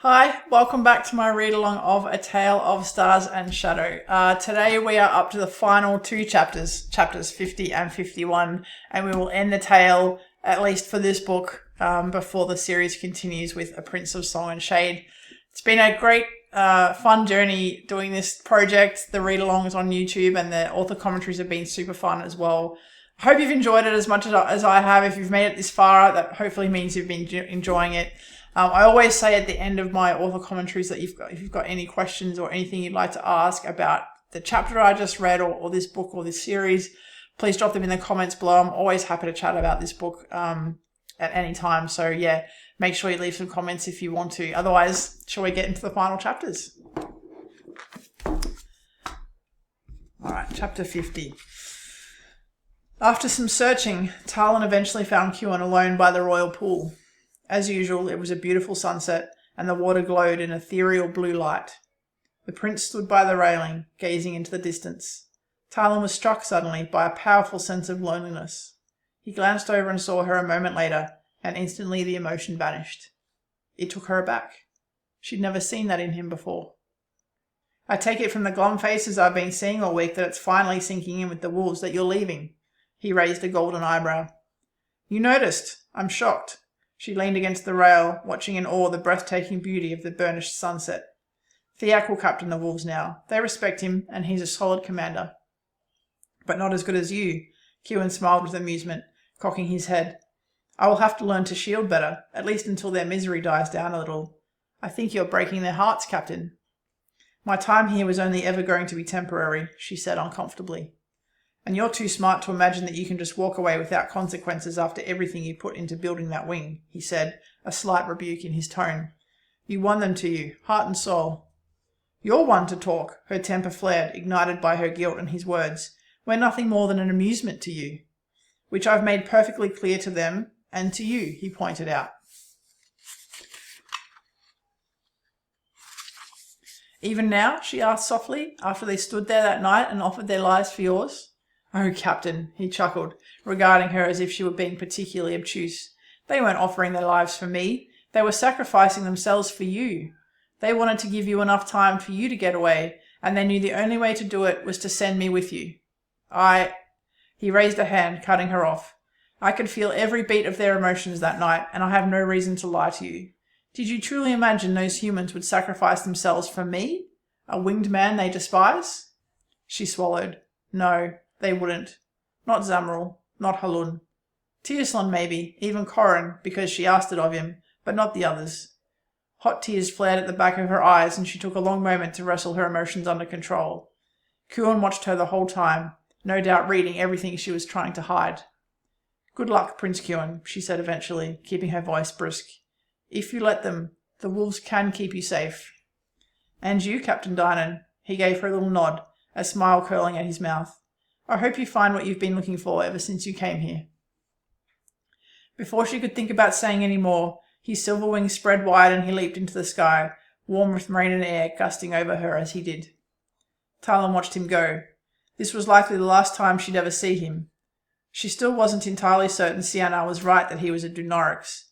Hi, welcome back to my read-along of A Tale of Stars and Shadow. Today we are up to the final two chapters, chapters 50 and 51, and we will end the tale, at least for this book, before the series continues with A Prince of Song and Shade. It's been a great, fun journey doing this project. The read-alongs on YouTube and the author commentaries have been super fun as well. I hope you've enjoyed it as much as I have. If you've made it this far, that hopefully means you've been enjoying it. I always say at the end of my author commentaries that if you've got any questions or anything you'd like to ask about the chapter I just read or this book or this series, please drop them in the comments below. I'm always happy to chat about this book at any time. So yeah, make sure you leave some comments if you want to. Otherwise, shall we get into the final chapters? All right, chapter 50. After some searching, Talyn eventually found Kuan alone by the royal pool. As usual, it was a beautiful sunset, and the water glowed in ethereal blue light. The prince stood by the railing, gazing into the distance. Talyn was struck suddenly by a powerful sense of loneliness. He glanced over and saw her a moment later, and instantly the emotion vanished. It took her aback. She'd never seen that in him before. I take it from the glum faces I've been seeing all week that it's finally sinking in with the wolves that you're leaving. He raised a golden eyebrow. You noticed. I'm shocked. She leaned against the rail, watching in awe the breathtaking beauty of the burnished sunset. Theak will captain the wolves now. They respect him, and he's a solid commander. But not as good as you. Kuan smiled with amusement, cocking his head. I will have to learn to shield better, at least until their misery dies down a little. I think you're breaking their hearts, Captain. My time here was only ever going to be temporary, she said uncomfortably. And you're too smart to imagine that you can just walk away without consequences after everything you put into building that wing, he said, a slight rebuke in his tone. You won them to you, heart and soul. You're one to talk, her temper flared, ignited by her guilt and his words. We're nothing more than an amusement to you. Which I've made perfectly clear to them and to you, he pointed out. Even now, she asked softly, after they stood there that night and offered their lives for yours. Oh, Captain, he chuckled, regarding her as if she were being particularly obtuse. They weren't offering their lives for me. They were sacrificing themselves for you. They wanted to give you enough time for you to get away, and they knew the only way to do it was to send me with you. He raised a hand, cutting her off. I could feel every beat of their emotions that night, and I have no reason to lie to you. Did you truly imagine those humans would sacrifice themselves for me? A winged man they despise? She swallowed. No. They wouldn't. Not Zamrul, not Halun. Tirslon maybe, even Corrin, because she asked it of him, but not the others. Hot tears flared at the back of her eyes, and she took a long moment to wrestle her emotions under control. Kuan watched her the whole time, no doubt reading everything she was trying to hide. Good luck, Prince Kuan, she said eventually, keeping her voice brisk. If you let them, the wolves can keep you safe. And you, Captain Dynan, he gave her a little nod, a smile curling at his mouth. I hope you find what you've been looking for ever since you came here. Before she could think about saying any more, his silver wings spread wide and he leaped into the sky, warm with rain and air gusting over her as he did. Talyn watched him go. This was likely the last time she'd ever see him. She still wasn't entirely certain Sianar was right that he was a Dunarix.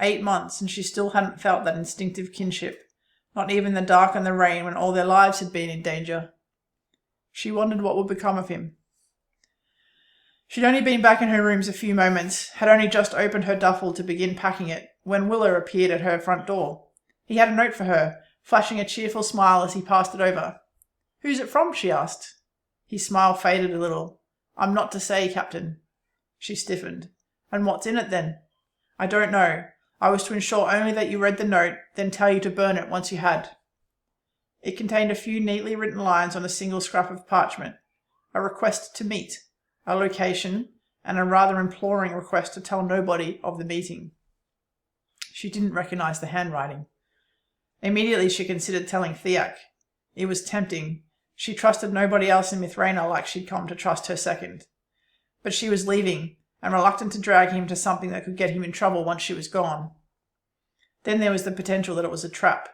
8 months, and she still hadn't felt that instinctive kinship, not even the dark and the rain when all their lives had been in danger. She wondered what would become of him. She'd only been back in her rooms a few moments, had only just opened her duffel to begin packing it, when Willer appeared at her front door. He had a note for her, flashing a cheerful smile as he passed it over. Who's it from? She asked. His smile faded a little. I'm not to say, Captain. She stiffened. And what's in it then? I don't know. I was to ensure only that you read the note, then tell you to burn it once you had. It contained a few neatly written lines on a single scrap of parchment. A request to meet. A location, and a rather imploring request to tell nobody of the meeting. She didn't recognize the handwriting. Immediately she considered telling Theak. It was tempting. She trusted nobody else in Mithraina like she'd come to trust her second. But she was leaving, and reluctant to drag him to something that could get him in trouble once she was gone. Then there was the potential that it was a trap.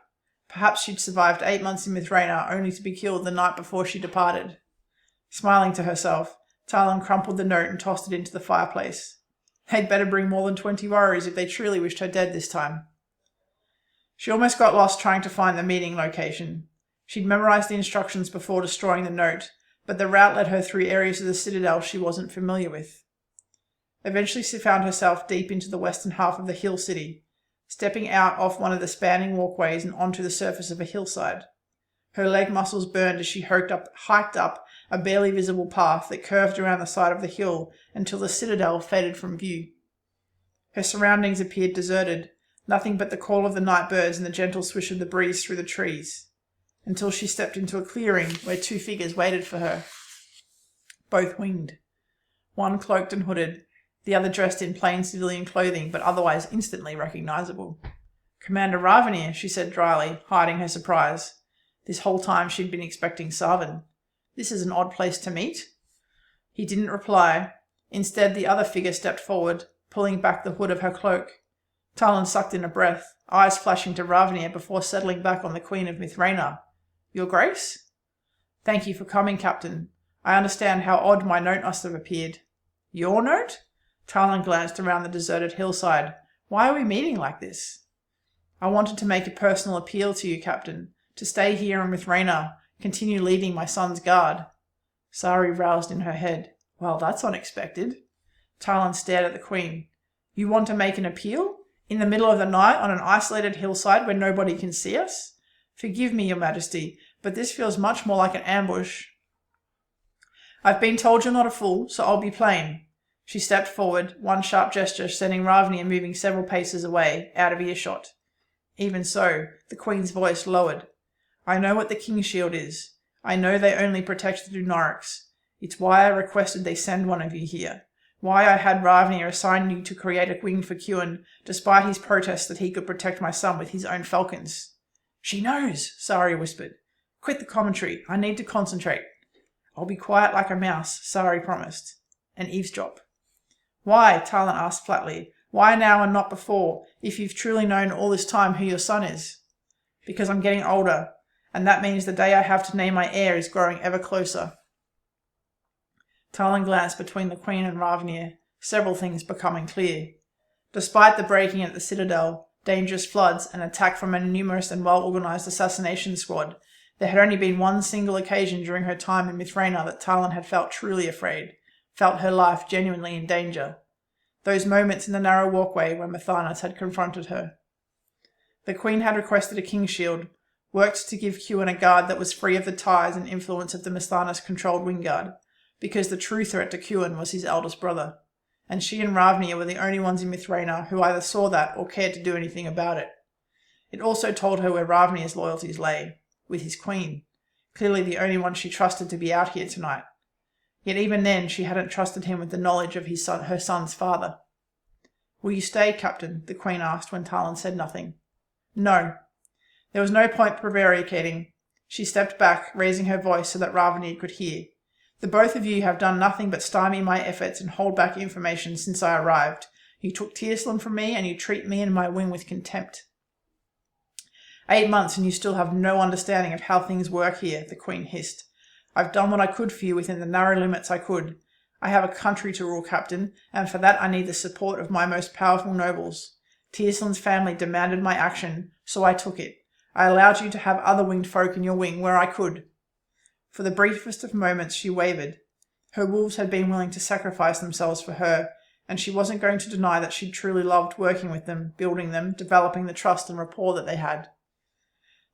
Perhaps she'd survived 8 months in Mithraina only to be killed the night before she departed. Smiling to herself, Talyn crumpled the note and tossed it into the fireplace. They'd better bring more than 20 warriors if they truly wished her dead this time. She almost got lost trying to find the meeting location. She'd memorized the instructions before destroying the note, but the route led her through areas of the citadel she wasn't familiar with. Eventually she found herself deep into the western half of the hill city, stepping out off one of the spanning walkways and onto the surface of a hillside. Her leg muscles burned as she hiked up a barely visible path that curved around the side of the hill until the citadel faded from view. Her surroundings appeared deserted, nothing but the call of the night birds and the gentle swish of the breeze through the trees, until she stepped into a clearing where two figures waited for her, both winged. One cloaked and hooded, the other dressed in plain civilian clothing but otherwise instantly recognizable. "Commander Ravenir," she said dryly, hiding her surprise. This whole time she'd been expecting Sarvan. "This is an odd place to meet." He didn't reply. Instead, the other figure stepped forward, pulling back the hood of her cloak. Talyn sucked in a breath, eyes flashing to Ravenir before settling back on the Queen of Mithraina. "Your Grace?" "Thank you for coming, Captain. I understand how odd my note must have appeared." "Your note?" Talyn glanced around the deserted hillside. "Why are we meeting like this?" "I wanted to make a personal appeal to you, Captain, to stay here in Mithraina, continue leading my son's guard." Sari roused in her head. "Well, that's unexpected." Talyn stared at the Queen. "You want to make an appeal? In the middle of the night on an isolated hillside where nobody can see us? Forgive me, Your Majesty, but this feels much more like an ambush." "I've been told you're not a fool, so I'll be plain." She stepped forward, one sharp gesture sending Ravenir moving several paces away, out of earshot. "Even so," the Queen's voice lowered. "I know what the King's Shield is. I know they only protect the Dunarics. It's why I requested they send one of you here. Why I had Ravenir assign you to create a wing for Kuan, despite his protests that he could protect my son with his own falcons." "She knows," Sari whispered. "Quit the commentary. I need to concentrate." "I'll be quiet like a mouse," Sari promised. "And eavesdrop." "Why?" Talyn asked flatly. "Why now and not before, if you've truly known all this time who your son is?" "Because I'm getting older, and that means the day I have to name my heir is growing ever closer." Talyn glanced between the Queen and Ravenir, several things becoming clear. Despite the breaking at the citadel, dangerous floods, and attack from a numerous and well-organized assassination squad, there had only been one single occasion during her time in Mithraina that Talyn had felt truly afraid, felt her life genuinely in danger. Those moments in the narrow walkway when Mathanas had confronted her. The Queen had requested a King's Shield, worked to give Kuan a guard that was free of the ties and influence of the Mathanas-controlled Wingguard, because the true threat to Kuan was his eldest brother, and she and Ravenir were the only ones in Mithraina who either saw that or cared to do anything about it. It also told her where Ravenir's loyalties lay, with his queen, clearly the only one she trusted to be out here tonight. Yet even then she hadn't trusted him with the knowledge of her son's father. "Will you stay, Captain?" the Queen asked when Talyn said nothing. "No." There was no point prevaricating. She stepped back, raising her voice so that Ravenir could hear. "The both of you have done nothing but stymie my efforts and hold back information since I arrived. You took Talyn from me, and you treat me and my wing with contempt." 8 months and you still have no understanding of how things work here, the Queen hissed. "I've done what I could for you within the narrow limits I could. I have a country to rule, Captain, and for that I need the support of my most powerful nobles. Talyn's family demanded my action, so I took it. I allowed you to have other winged folk in your wing where I could." For the briefest of moments she wavered. Her wolves had been willing to sacrifice themselves for her, and she wasn't going to deny that she'd truly loved working with them, building them, developing the trust and rapport that they had.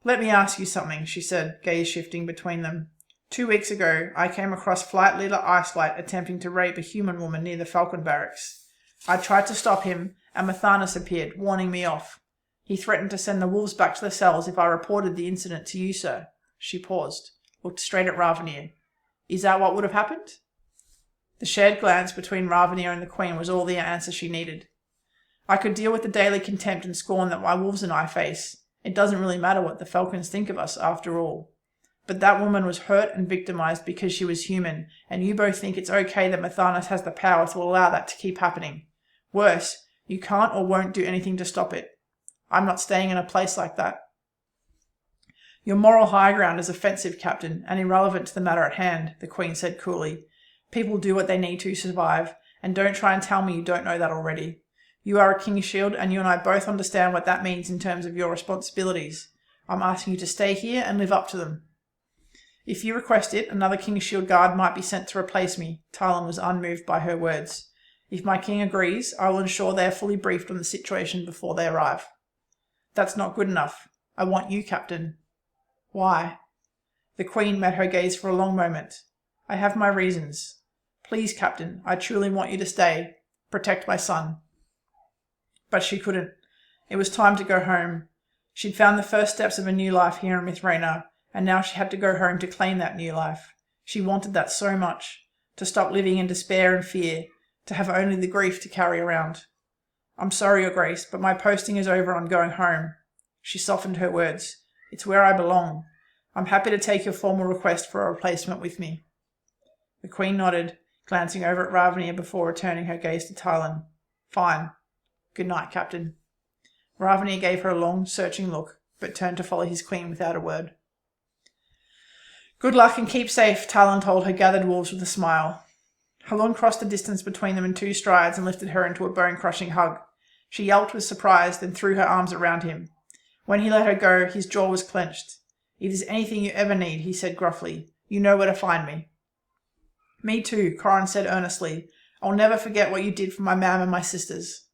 "Let me ask you something," she said, gaze shifting between them. 2 weeks ago, I came across Flight Leader Icelight attempting to rape a human woman near the Falcon Barracks. I tried to stop him, and Mathanas appeared, warning me off. He threatened to send the wolves back to the cells if I reported the incident to you, sir." She paused, looked straight at Ravenir. "Is that what would have happened?" The shared glance between Ravenir and the Queen was all the answer she needed. "I could deal with the daily contempt and scorn that my wolves and I face. It doesn't really matter what the Falcons think of us, after all. But that woman was hurt and victimized because she was human, and you both think it's okay that Mathanas has the power to allow that to keep happening. Worse, you can't or won't do anything to stop it. I'm not staying in a place like that." "Your moral high ground is offensive, Captain, and irrelevant to the matter at hand," the Queen said coolly. "People do what they need to survive, and don't try and tell me you don't know that already. You are a King's Shield, and you and I both understand what that means in terms of your responsibilities. I'm asking you to stay here and live up to them. If you request it, another King's Shield guard might be sent to replace me. Talyn was unmoved by her words. If my king agrees, I will ensure they are fully briefed on the situation before they arrive. That's not good enough. I want you, Captain. Why? The Queen met her gaze for a long moment. I have my reasons. Please, Captain, I truly want you to stay. Protect my son. But she couldn't. It was time to go home. She'd found the first steps of a new life here in Mithraina, and now she had to go home to claim that new life. She wanted that so much. To stop living in despair and fear. To have only the grief to carry around. I'm sorry, Your Grace, but my posting is over. I'm going home. She softened her words. It's where I belong. I'm happy to take your formal request for a replacement with me. The Queen nodded, glancing over at Ravnia before returning her gaze to Talyn. Fine. Good night, Captain. Ravnia gave her a long, searching look, but turned to follow his queen without a word. Good luck and keep safe, Talyn told her gathered wolves with a smile. Halon crossed the distance between them in 2 strides and lifted her into a bone-crushing hug. She yelped with surprise, then threw her arms around him. When he let her go, his jaw was clenched. If there's anything you ever need, he said gruffly, you know where to find me. Me too, Corin said earnestly. I'll never forget what you did for my mam and my sisters.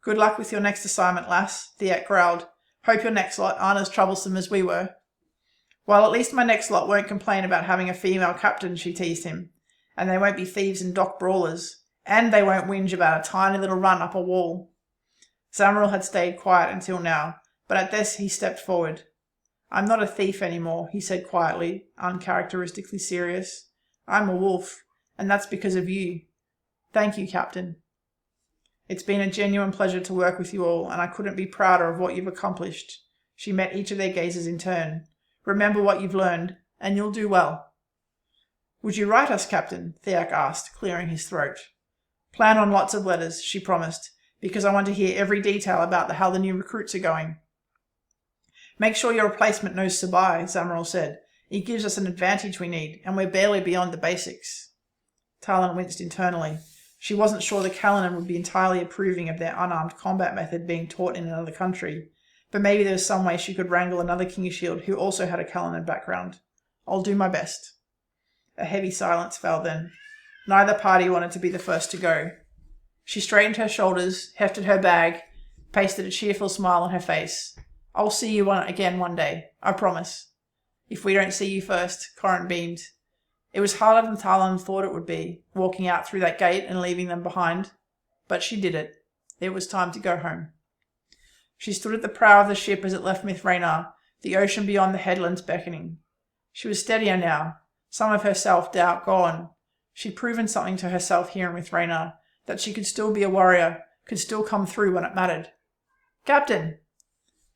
Good luck with your next assignment, lass, Theak growled. Hope your next lot aren't as troublesome as we were. Well, at least my next lot won't complain about having a female captain, she teased him. And they won't be thieves and dock brawlers. And they won't whinge about a tiny little run up a wall. Zamril had stayed quiet until now, but at this he stepped forward. I'm not a thief anymore, he said quietly, uncharacteristically serious. I'm a wolf, and that's because of you. Thank you, Captain. It's been a genuine pleasure to work with you all, and I couldn't be prouder of what you've accomplished. She met each of their gazes in turn. Remember what you've learned, and you'll do well. Would you write us, Captain? Theak asked, clearing his throat. Plan on lots of letters, she promised, because I want to hear every detail about how the new recruits are going. Make sure your replacement knows Sabai, Zamril said. It gives us an advantage we need, and we're barely beyond the basics. Talyn winced internally. She wasn't sure the Kalinin would be entirely approving of their unarmed combat method being taught in another country, but maybe there was some way she could wrangle another King's Shield who also had a Kalinin background. I'll do my best. A heavy silence fell then. Neither party wanted to be the first to go. She straightened her shoulders, hefted her bag, pasted a cheerful smile on her face. I'll see you again one day, I promise. If we don't see you first, Corin beamed. It was harder than Talyn thought it would be, walking out through that gate and leaving them behind. But she did it. It was time to go home. She stood at the prow of the ship as it left Mithraina, the ocean beyond the headlands beckoning. She was steadier now, some of her self-doubt gone. She'd proven something to herself here in Mithraina, that she could still be a warrior, could still come through when it mattered. Captain!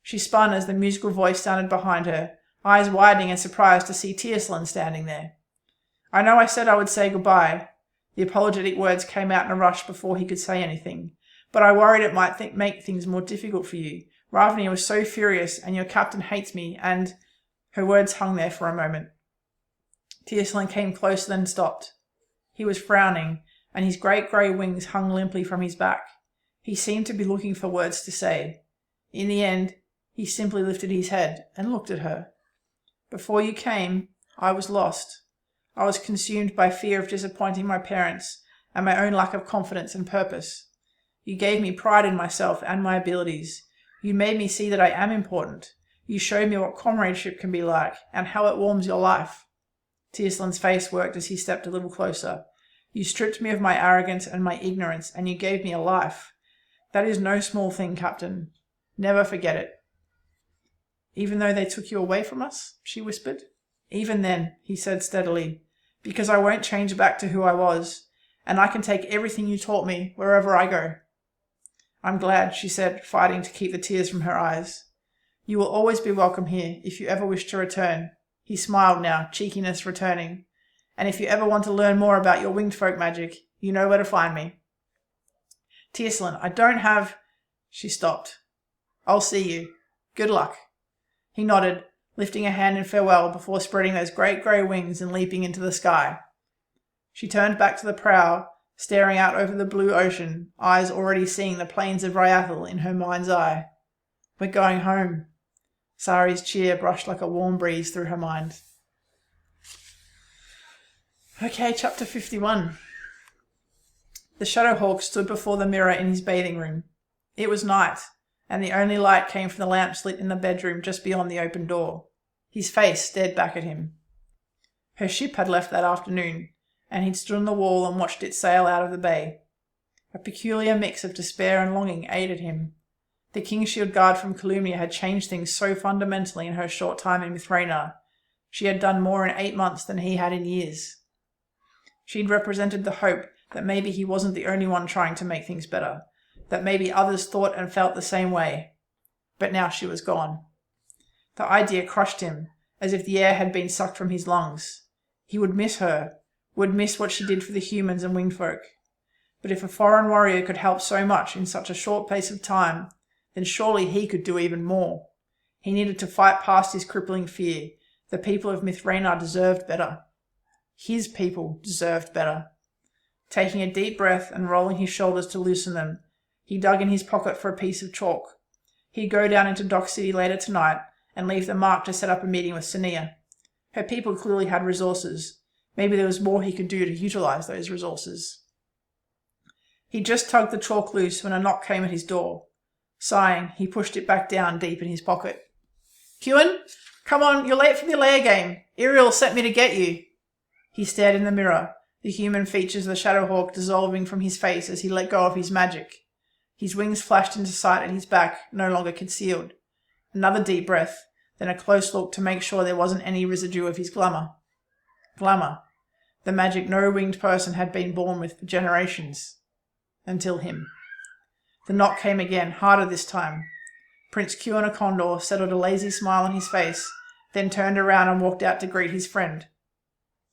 She spun as the musical voice sounded behind her, eyes widening in surprise to see Talyn standing there. I know I said I would say goodbye. The apologetic words came out in a rush before he could say anything, but I worried it might make things more difficult for you. Ravnia was so furious, and your captain hates me, and... Her words hung there for a moment. Talyn came closer then stopped. He was frowning, and his great grey wings hung limply from his back. He seemed to be looking for words to say. In the end, he simply lifted his head and looked at her. Before you came, I was lost. I was consumed by fear of disappointing my parents and my own lack of confidence and purpose. You gave me pride in myself and my abilities. You made me see that I am important. You showed me what comradeship can be like and how it warms your life. Talyn's face worked as he stepped a little closer. You stripped me of my arrogance and my ignorance, and you gave me a life. That is no small thing, Captain. Never forget it. Even though they took you away from us? She whispered. Even then, he said steadily, because I won't change back to who I was, and I can take everything you taught me wherever I go. I'm glad, she said, fighting to keep the tears from her eyes. You will always be welcome here if you ever wish to return. He smiled now, cheekiness returning. And if you ever want to learn more about your winged folk magic, you know where to find me. Talyn, I don't have... She stopped. I'll see you. Good luck. He nodded, lifting a hand in farewell before spreading those great grey wings and leaping into the sky. She turned back to the prow, staring out over the blue ocean, eyes already seeing the plains of Ryathel in her mind's eye. We're going home. Sari's cheer brushed like a warm breeze through her mind. Okay, chapter 51. The Shadowhawk stood before the mirror in his bathing room. It was night, and the only light came from the lamps lit in the bedroom just beyond the open door. His face stared back at him. Her ship had left that afternoon, and he'd stood on the wall and watched it sail out of the bay. A peculiar mix of despair and longing aided him. The Kingshield Guard from Calumnia had changed things so fundamentally in her short time in Mithraena. She had done more in 8 months than he had in years. She'd represented the hope that maybe he wasn't the only one trying to make things better, that maybe others thought and felt the same way. But now she was gone. The idea crushed him, as if the air had been sucked from his lungs. He would miss her, would miss what she did for the humans and winged folk. But if a foreign warrior could help so much in such a short space of time, then surely he could do even more. He needed to fight past his crippling fear. The people of Mithraena deserved better. His people deserved better. Taking a deep breath and rolling his shoulders to loosen them, he dug in his pocket for a piece of chalk. He'd go down into Dock City later tonight and leave the mark to set up a meeting with Sania. Her people clearly had resources. Maybe there was more he could do to utilize those resources. He just tugged the chalk loose when a knock came at his door. Sighing, he pushed it back down deep in his pocket. "Kewin, come on, you're late for the lair game. Iriel sent me to get you." He stared in the mirror, the human features of the Shadowhawk dissolving from his face as he let go of his magic. His wings flashed into sight at his back, no longer concealed. Another deep breath, then a close look to make sure there wasn't any residue of his glamour. Glamour. The magic no winged person had been born with for generations. Until him. The knock came again, harder this time. Prince Kewin Condor settled a lazy smile on his face, then turned around and walked out to greet his friend.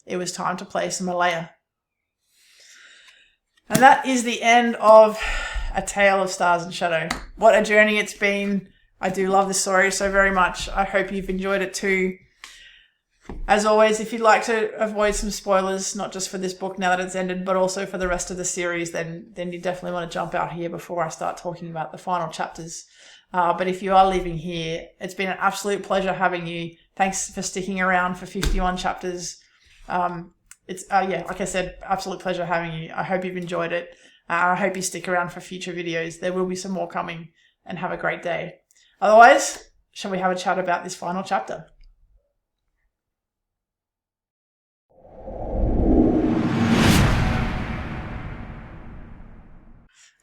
It was time to play some Alea. And that is the end of A Tale of Stars and Shadow. What a journey it's been. I do love this story so very much. I hope you've enjoyed it too. As always, if you'd like to avoid some spoilers, not just for this book now that it's ended, but also for the rest of the series, then you definitely want to jump out here before I start talking about the final chapters. But if you are leaving here, it's been an absolute pleasure having you. Thanks for sticking around for 51 chapters. It's like I said, absolute pleasure having you. I hope you've enjoyed it. I hope you stick around for future videos. There will be some more coming, and have a great day. Otherwise, shall we have a chat about this final chapter?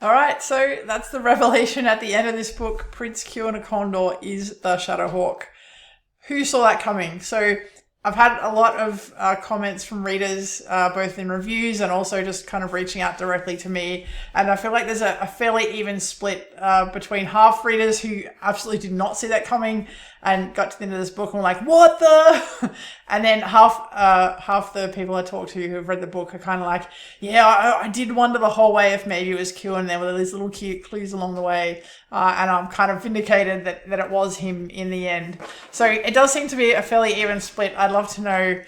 Alright, so that's the revelation at the end of this book. Prince Kewin Condor is the Shadowhawk. Who saw that coming? So I've had a lot of comments from readers, both in reviews and also just kind of reaching out directly to me. And I feel like there's a fairly even split between half readers who absolutely did not see that coming and got to the end of this book and were like, what the? And then half the people I talked to who have read the book are kind of like, yeah, I did wonder the whole way if maybe it was Q, and there were these little cute clues along the way. And I'm kind of vindicated that it was him in the end. So it does seem to be a fairly even split. I'd love to know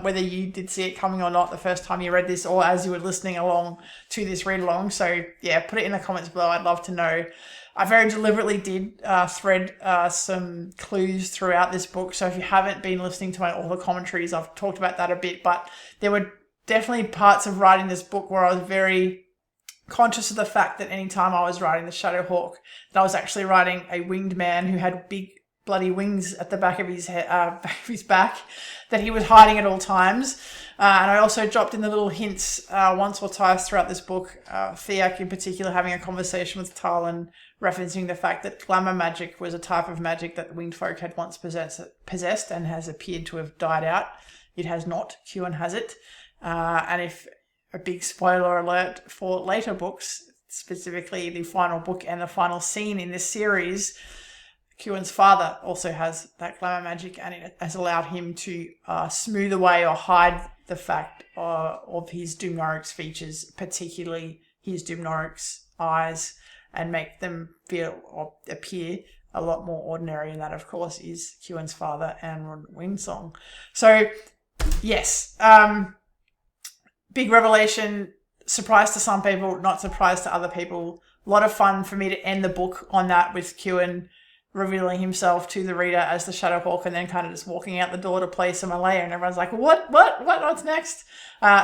whether you did see it coming or not the first time you read this, or as you were listening along to this read along. So yeah, put it in the comments below. I'd love to know. I very deliberately did thread some clues throughout this book. So if you haven't been listening to my author commentaries, I've talked about that a bit. But there were definitely parts of writing this book where I was very conscious of the fact that anytime I was writing the Shadowhawk, that I was actually writing a winged man who had big bloody wings at the back of his back that he was hiding at all times. And I also dropped in the little hints once or twice throughout this book. Theak in particular having a conversation with Talyn, referencing the fact that glamour magic was a type of magic that the winged folk had once possessed and has appeared to have died out. It has not. Kewin has it. And if a big spoiler alert for later books, specifically the final book and the final scene in this series, Kewin's father also has that glamour magic, and it has allowed him to smooth away or hide the fact of his Dumnorix features, particularly his Dumnorix eyes, and make them feel or appear a lot more ordinary. And that, of course, is Kewin's father and Wingsong. So, yes, big revelation, surprise to some people, not surprise to other people. A lot of fun for me to end the book on that, with Kieran revealing himself to the reader as the Shadowhawk, and then kind of just walking out the door to play some Alea, and everyone's like, what's next?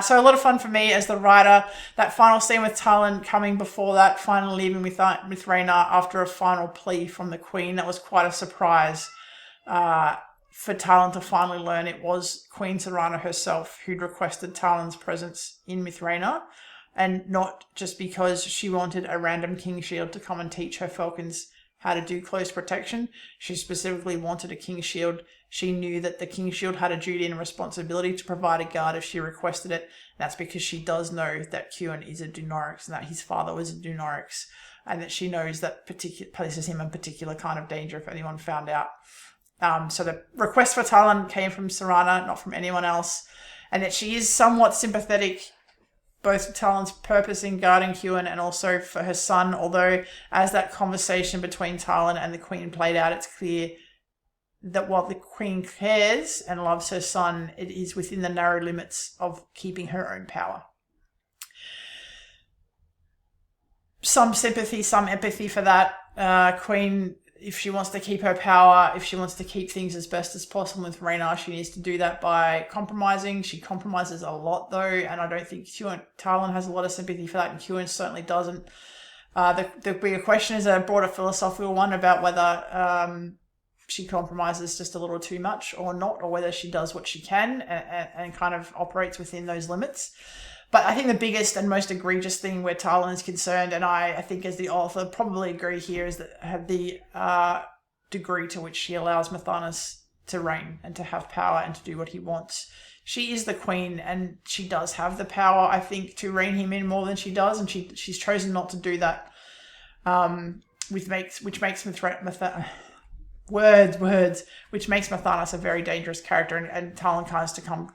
So a lot of fun for me as the writer. That final scene with Talyn coming before that, finally leaving with Rhaena after a final plea from the Queen. That was quite a surprise for Talyn to finally learn it was Queen Serana herself who'd requested Talyn's presence in Rhaena, and not just because she wanted a random King Shield to come and teach her Falcons how to do close protection. She specifically wanted a King Shield. She knew that the King Shield had a duty and a responsibility to provide a guard if she requested it. That's because she does know that Kieran is a Dunorix and that his father was a Dunorix, and that she knows that places him in particular kind of danger if anyone found out. So the request for Talyn came from Serana, not from anyone else, and that she is somewhat sympathetic both Talyn's purpose in guarding Kieran and also for her son, although as that conversation between Talyn and the Queen played out, it's clear that while the Queen cares and loves her son, it is within the narrow limits of keeping her own power. Some sympathy, some empathy for that. Queen, if she wants to keep her power, if she wants to keep things as best as possible with Rhaena, she needs to do that by compromising. She compromises a lot though, and I don't think Talyn has a lot of sympathy for that, and Kieran certainly doesn't. The bigger question is a broader philosophical one about whether she compromises just a little too much or not, or whether she does what she can and kind of operates within those limits. But I think the biggest and most egregious thing where Talyn is concerned, and I think as the author probably agree here, is that the degree to which she allows Mathanas to reign and to have power and to do what he wants. She is the Queen, and she does have the power, I think, to rein him in more than she does, and she's chosen not to do that, which makes Mathanas a very dangerous character, and Talyn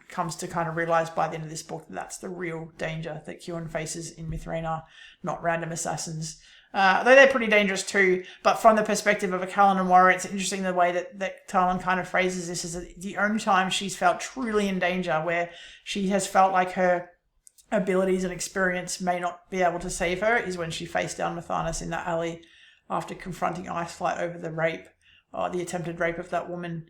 comes to kind of realize by the end of this book that that's the real danger that Kieran faces in Rhaena, not random assassins. Though they're pretty dangerous too, but from the perspective of a Caledon warrior, it's interesting the way that Talyn kind of phrases this is that the only time she's felt truly in danger, where she has felt like her abilities and experience may not be able to save her, is when she faced down Mathanas in that alley after confronting Iceflight over the rape, or the attempted rape of that woman.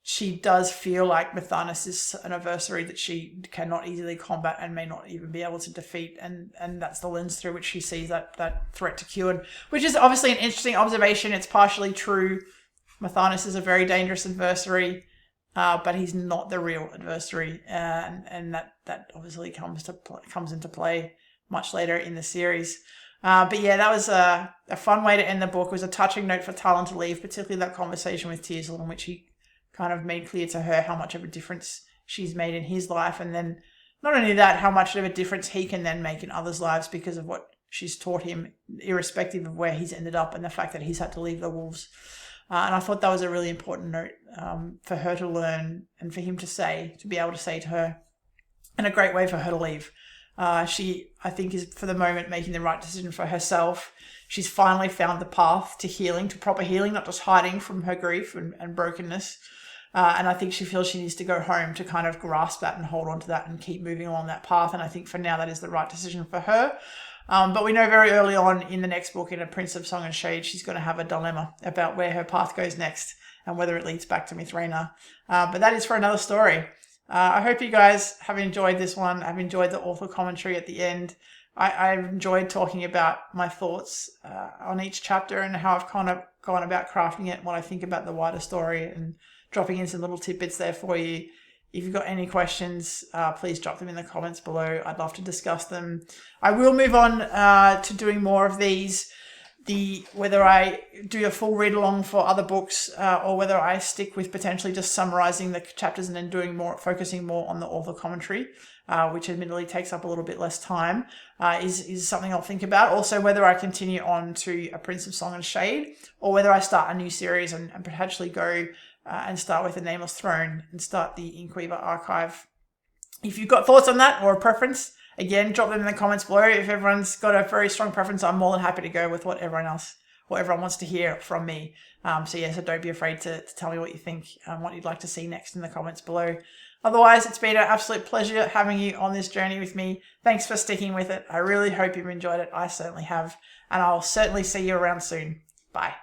She does feel like Mathanas is an adversary that she cannot easily combat and may not even be able to defeat, and that's the lens through which she sees that threat to Kieran, which is obviously an interesting observation. It's partially true. Mathanas is a very dangerous adversary, but he's not the real adversary, and that obviously comes into play much later in the series. But yeah, that was a fun way to end the book. It was a touching note for Talyn to leave, particularly that conversation with Tearsel, in which he kind of made clear to her how much of a difference she's made in his life, and then not only that, how much of a difference he can then make in others' lives because of what she's taught him, irrespective of where he's ended up and the fact that he's had to leave the Wolves. And I thought that was a really important note for her to learn and for him to be able to say to her, and a great way for her to leave. She, I think, is for the moment making the right decision for herself. She's finally found the path to healing, to proper healing, not just hiding from her grief and brokenness. And I think she feels she needs to go home to kind of grasp that and hold on to that and keep moving along that path. And I think for now that is the right decision for her. But we know very early on in the next book, in A Prince of Song and Shade, she's going to have a dilemma about where her path goes next and whether it leads back to Rhaena. But that is for another story. I hope you guys have enjoyed this one. I've enjoyed the author commentary at the end. I've enjoyed talking about my thoughts on each chapter and how I've kind of gone about crafting it, what I think about the wider story, and dropping in some little tidbits there for you. If you've got any questions, please drop them in the comments below. I'd love to discuss them. I will move on to doing more of these. Whether I do a full read along for other books or whether I stick with potentially just summarizing the chapters and then focusing more on the author commentary, which admittedly takes up a little bit less time, is something I'll think about. Also, whether I continue on to A Prince of Song and Shade, or whether I start a new series and potentially go and start with A Nameless Throne and start the Inkweaver archive. If you've got thoughts on that or a preference, again, drop them in the comments below. If everyone's got a very strong preference, I'm more than happy to go with what everyone wants to hear from me. So don't be afraid to tell me what you think and what you'd like to see next in the comments below. Otherwise, it's been an absolute pleasure having you on this journey with me. Thanks for sticking with it. I really hope you've enjoyed it. I certainly have. And I'll certainly see you around soon. Bye.